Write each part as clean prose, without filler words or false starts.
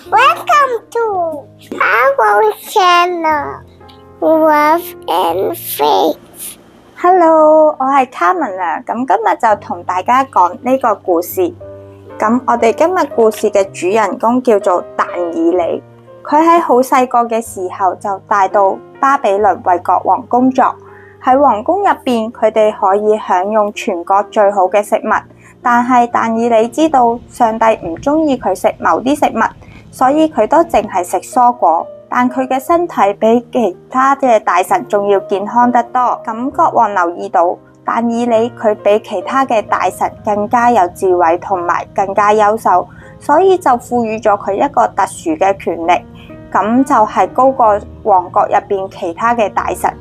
Welcome to our channel, Love and Faith. Hello， 我係 Carmen 啊，咁今日就同大家講呢個故事。咁我哋今日故事嘅主人公叫做但以理，佢喺好細個嘅時候就帶到巴比倫為國王工作。喺皇宮入邊，佢哋可以享用全國最好嘅食物，但係但以理知道上帝唔中意佢食某啲食物，所以佢都淨係食蔬果。但佢嘅身體比其他嘅大臣仲要健康得多。咁國王留意到但以理佢比其他嘅大臣更加有智慧同埋更加優秀，所以就賦予咗佢一個特殊嘅權力，咁就係高過王國入邊其他嘅大臣。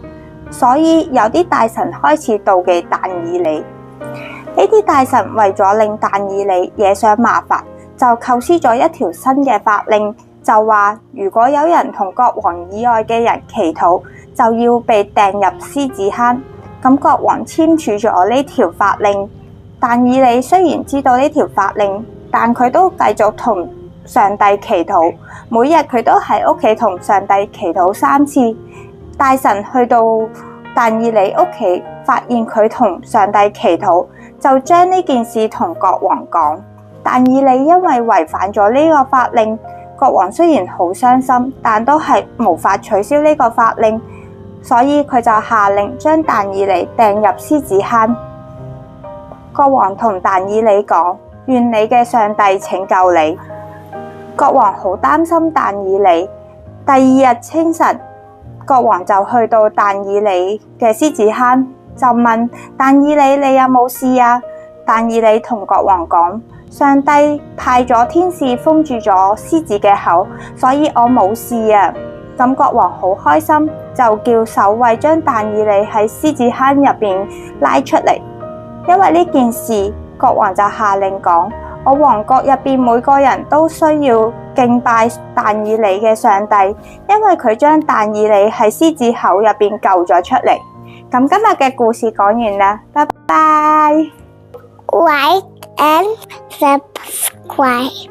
所以有啲大臣開始妒忌但以理。呢啲大臣為咗令但以理惹上麻煩，就構思咗一條新嘅法令，就話如果有人同國王以外嘅人祈禱，就要被掟入獅子坑。咁國王簽署咗呢條法令。但以理雖然知道呢條法令，但佢都繼續同上帝祈禱，每日佢都喺屋企同上帝祈禱3次。大臣去到但以理屋企，發現佢同上帝祈禱，就將呢件事同國王講。但以理因為違反咗呢個法令，國王雖然好傷心，但都係無法取消呢個法令，所以佢就下令將但以理掟入獅子坑。國王同但以理講：願你嘅上帝拯救你。國王好擔心但以理。第二日清晨，國王就去到但以理嘅獅子坑，就問但以理：你有冇事啊？但以理同國王講：上帝派咗天使封住咗獅子嘅口，所以我冇事啊。咁國王好開心，就叫守衛將但以理喺獅子坑入邊拉出嚟。因為呢件事，國王就下令講：我王國入邊每個人都需要敬拜但以理嘅上帝，因為佢將但以理喺獅子口入邊救咗出嚟。咁今日嘅故事講完啦，拜拜。Like and subscribe.